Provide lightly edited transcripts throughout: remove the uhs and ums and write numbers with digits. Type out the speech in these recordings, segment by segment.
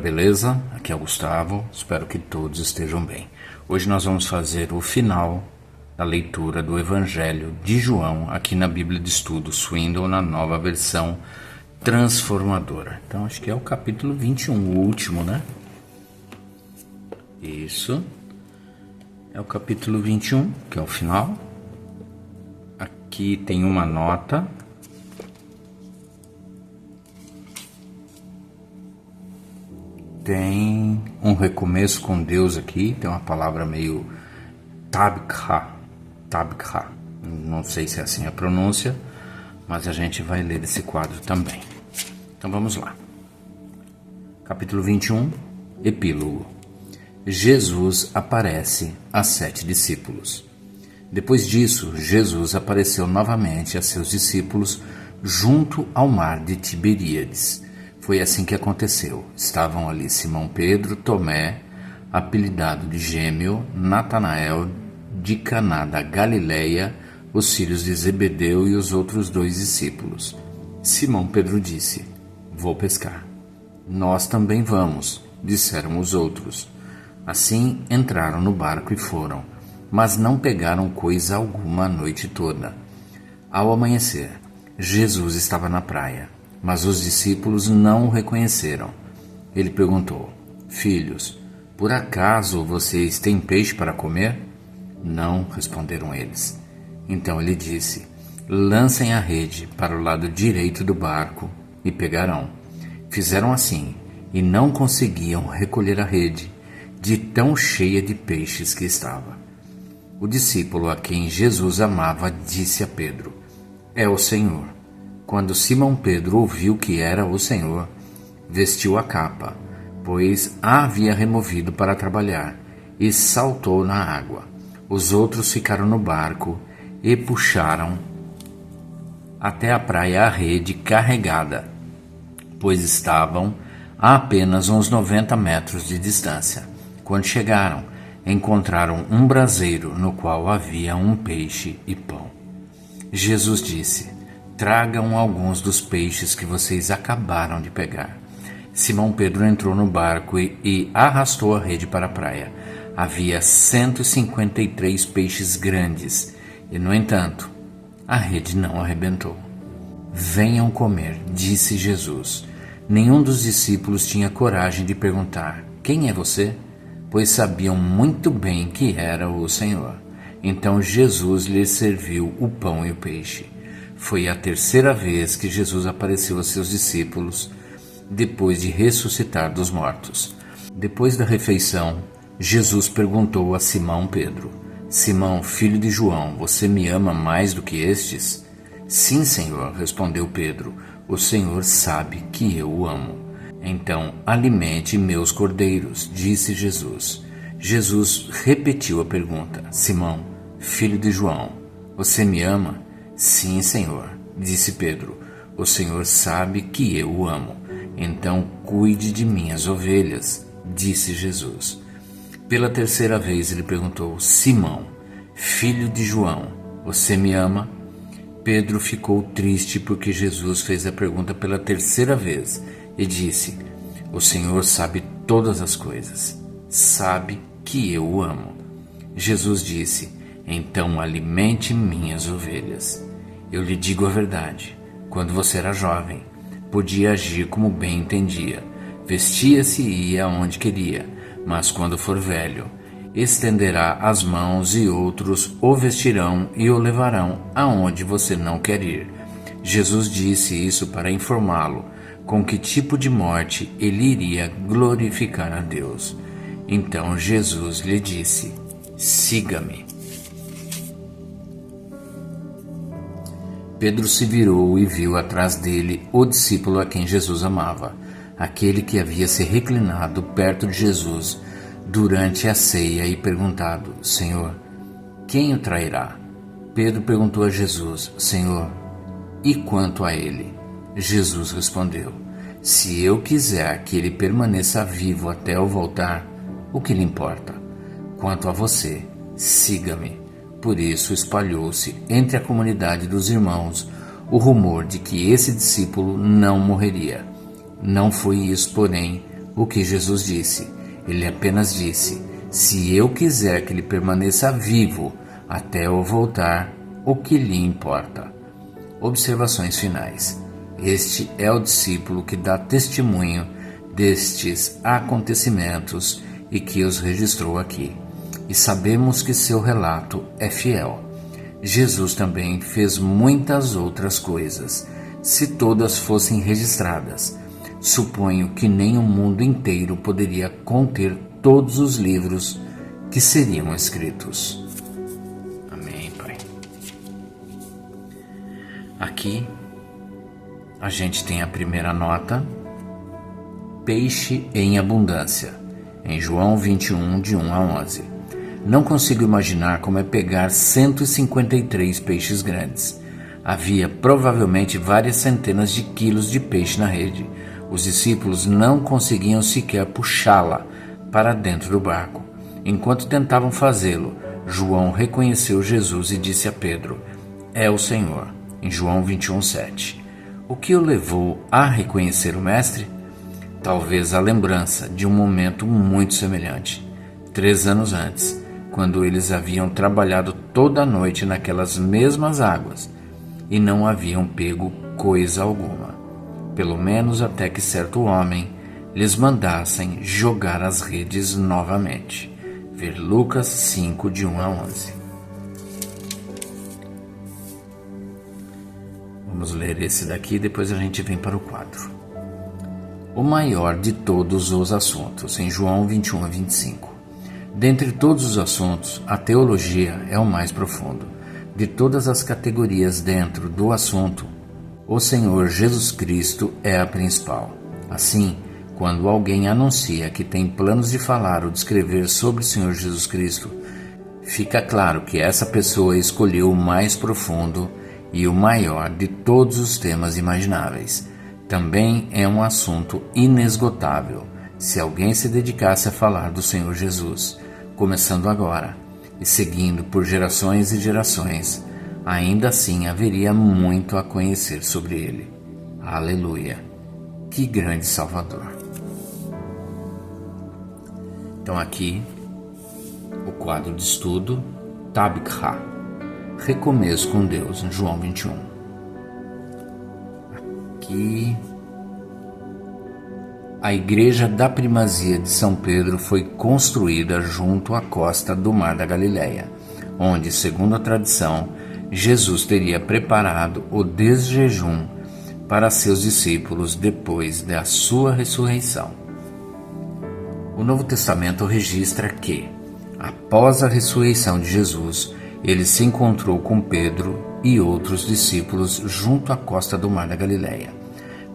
beleza? Aqui é o Gustavo, espero que todos estejam bem. Hoje nós vamos fazer o final da leitura do Evangelho de João aqui na Bíblia de Estudo Swindoll, na nova versão transformadora. Então acho que é o capítulo 21, o último, né? Isso. É o capítulo 21, que é o final. Aqui tem uma nota. Tem um recomeço com Deus aqui, tem uma palavra meio tabkha, não sei se é assim a pronúncia, mas a gente vai ler esse quadro também. Então vamos lá. Capítulo 21, Epílogo. Jesus aparece a 7 discípulos. Depois disso, Jesus apareceu novamente a seus discípulos junto ao mar de Tiberíades. Foi assim que aconteceu. Estavam ali Simão Pedro, Tomé, apelidado de Gêmeo, Natanael, de Caná da Galileia, os filhos de Zebedeu e os outros 2 discípulos. Simão Pedro disse: "Vou pescar." "Nós também vamos", disseram os outros. Assim entraram no barco e foram, mas não pegaram coisa alguma a noite toda. Ao amanhecer, Jesus estava na praia, mas os discípulos não o reconheceram. Ele perguntou: "Filhos, por acaso vocês têm peixe para comer?" "Não", responderam eles. Então ele disse: "Lancem a rede para o lado direito do barco e pegarão." Fizeram assim e não conseguiam recolher a rede, de tão cheia de peixes que estava. O discípulo a quem Jesus amava disse a Pedro: "É o Senhor." Quando Simão Pedro ouviu que era o Senhor, vestiu a capa, pois a havia removido para trabalhar, e saltou na água. Os outros ficaram no barco e puxaram até a praia a rede carregada, pois estavam a apenas uns 90 metros de distância. Quando chegaram, encontraram um braseiro no qual havia um peixe e pão. Jesus disse: "Tragam alguns dos peixes que vocês acabaram de pegar." Simão Pedro entrou no barco e arrastou a rede para a praia. Havia 153 peixes grandes e, no entanto, a rede não arrebentou. "Venham comer", disse Jesus. Nenhum dos discípulos tinha coragem de perguntar: "Quem é você?", pois sabiam muito bem que era o Senhor. Então Jesus lhes serviu o pão e o peixe. Foi a terceira vez que Jesus apareceu a seus discípulos, depois de ressuscitar dos mortos. Depois da refeição, Jesus perguntou a Simão Pedro: "Simão, filho de João, você me ama mais do que estes?" "Sim, Senhor", respondeu Pedro, "o Senhor sabe que eu o amo." "Então, alimente meus cordeiros", disse Jesus. Jesus repetiu a pergunta: "Simão, filho de João, você me ama?" "Sim, Senhor", disse Pedro, "o Senhor sabe que eu o amo." "Então cuide de minhas ovelhas", disse Jesus. Pela terceira vez ele perguntou: "Simão, filho de João, você me ama?" Pedro ficou triste porque Jesus fez a pergunta pela terceira vez e disse: "O Senhor sabe todas as coisas, sabe que eu o amo." Jesus disse: "Então alimente minhas ovelhas. Eu lhe digo a verdade, quando você era jovem, podia agir como bem entendia, vestia-se e ia aonde queria, mas quando for velho, estenderá as mãos e outros o vestirão e o levarão aonde você não quer ir." Jesus disse isso para informá-lo com que tipo de morte ele iria glorificar a Deus. Então Jesus lhe disse: "Siga-me." Pedro se virou e viu atrás dele o discípulo a quem Jesus amava, aquele que havia se reclinado perto de Jesus durante a ceia e perguntado: "Senhor, quem o trairá?" Pedro perguntou a Jesus: "Senhor, e quanto a ele?" Jesus respondeu: "Se eu quiser que ele permaneça vivo até eu voltar, o que lhe importa? Quanto a você, siga-me." Por isso espalhou-se entre a comunidade dos irmãos o rumor de que esse discípulo não morreria. Não foi isso, porém, o que Jesus disse. Ele apenas disse: se eu quiser que ele permaneça vivo até eu voltar, o que lhe importa? Observações finais. Este é o discípulo que dá testemunho destes acontecimentos e que os registrou aqui. E sabemos que seu relato é fiel. Jesus também fez muitas outras coisas. Se todas fossem registradas, suponho que nem o mundo inteiro poderia conter todos os livros que seriam escritos. Amém, Pai. Aqui a gente tem a primeira nota: peixe em abundância, em João 21, de 1 a 11. Não consigo imaginar como é pegar 153 peixes grandes. Havia provavelmente várias centenas de quilos de peixe na rede. Os discípulos não conseguiam sequer puxá-la para dentro do barco. Enquanto tentavam fazê-lo, João reconheceu Jesus e disse a Pedro: é o Senhor, em João 21:7. O que o levou a reconhecer o Mestre? Talvez a lembrança de um momento muito semelhante. 3 anos antes, quando eles haviam trabalhado toda a noite naquelas mesmas águas e não haviam pego coisa alguma, pelo menos até que certo homem lhes mandassem jogar as redes novamente. Ver Lucas 5, de 1 a 11. Vamos ler esse daqui e depois a gente vem para o quadro. O maior de todos os assuntos, em João 21 a 25. Dentre todos os assuntos, a teologia é o mais profundo. De todas as categorias dentro do assunto, o Senhor Jesus Cristo é a principal. Assim, quando alguém anuncia que tem planos de falar ou de escrever sobre o Senhor Jesus Cristo, fica claro que essa pessoa escolheu o mais profundo e o maior de todos os temas imagináveis. Também é um assunto inesgotável se alguém se dedicasse a falar do Senhor Jesus, começando agora e seguindo por gerações e gerações. Ainda assim haveria muito a conhecer sobre ele. Aleluia! Que grande Salvador! Então aqui, o quadro de estudo, Tabikha, recomeço com Deus, em João 21. Aqui, a igreja da primazia de São Pedro foi construída junto à costa do Mar da Galileia, onde, segundo a tradição, Jesus teria preparado o desjejum para seus discípulos depois da sua ressurreição. O Novo Testamento registra que, após a ressurreição de Jesus, ele se encontrou com Pedro e outros discípulos junto à costa do Mar da Galileia,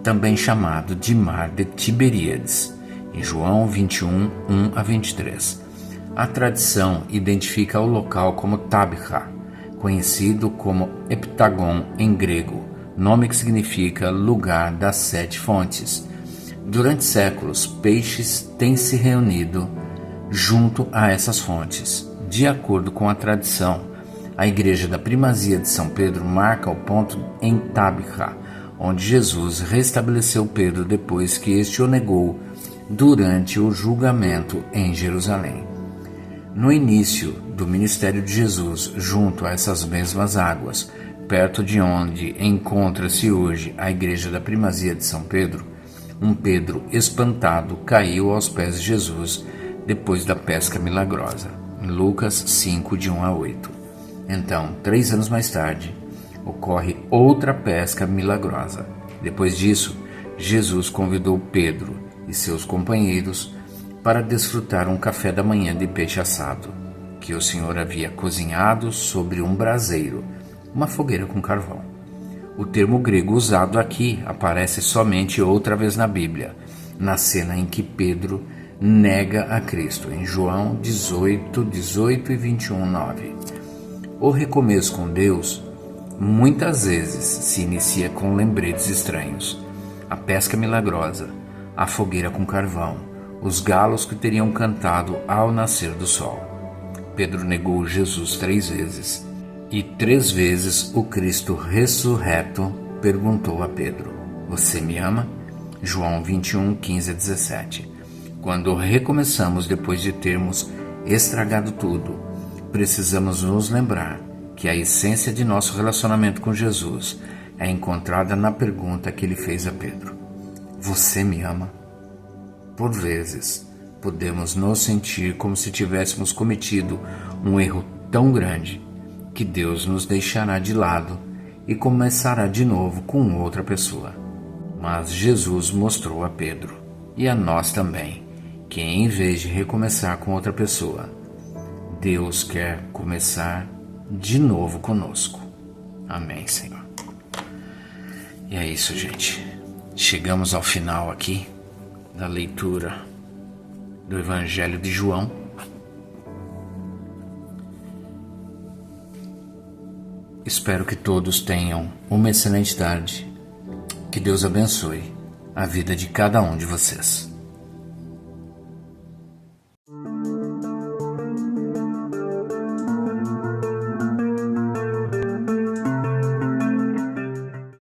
também chamado de Mar de Tiberíades, em João 21, 1 a 23. A tradição identifica o local como Tabikha, conhecido como Heptagon em grego, nome que significa lugar das 7 fontes. Durante séculos, peixes têm se reunido junto a essas fontes. De acordo com a tradição, a igreja da primazia de São Pedro marca o ponto em Tabikha, onde Jesus restabeleceu Pedro depois que este o negou durante o julgamento em Jerusalém. No início do ministério de Jesus, junto a essas mesmas águas, perto de onde encontra-se hoje a igreja da primazia de São Pedro, um Pedro espantado caiu aos pés de Jesus depois da pesca milagrosa, em Lucas 5, de 1 a 8. Então, 3 anos mais tarde, ocorre outra pesca milagrosa. Depois disso, Jesus convidou Pedro e seus companheiros para desfrutar um café da manhã de peixe assado, que o Senhor havia cozinhado sobre um braseiro, uma fogueira com carvão. O termo grego usado aqui aparece somente outra vez na Bíblia, na cena em que Pedro nega a Cristo, em João 18, 18 e 21, 9. O recomeço com Deus muitas vezes se inicia com lembretes estranhos. A pesca milagrosa, a fogueira com carvão, os galos que teriam cantado ao nascer do sol. Pedro negou Jesus 3 vezes, e 3 vezes o Cristo ressurreto perguntou a Pedro: você me ama? João 21, 15 a 17. quando recomeçamos depois de termos estragado tudo, precisamos nos lembrar que a essência de nosso relacionamento com Jesus é encontrada na pergunta que ele fez a Pedro: você me ama? Por vezes, podemos nos sentir como se tivéssemos cometido um erro tão grande que Deus nos deixará de lado e começará de novo com outra pessoa. Mas Jesus mostrou a Pedro, e a nós também, que em vez de recomeçar com outra pessoa, Deus quer começar de novo conosco. Amém, Senhor. E é isso, gente. Chegamos ao final aqui da leitura do Evangelho de João. Espero que todos tenham uma excelente tarde. Que Deus abençoe a vida de cada um de vocês.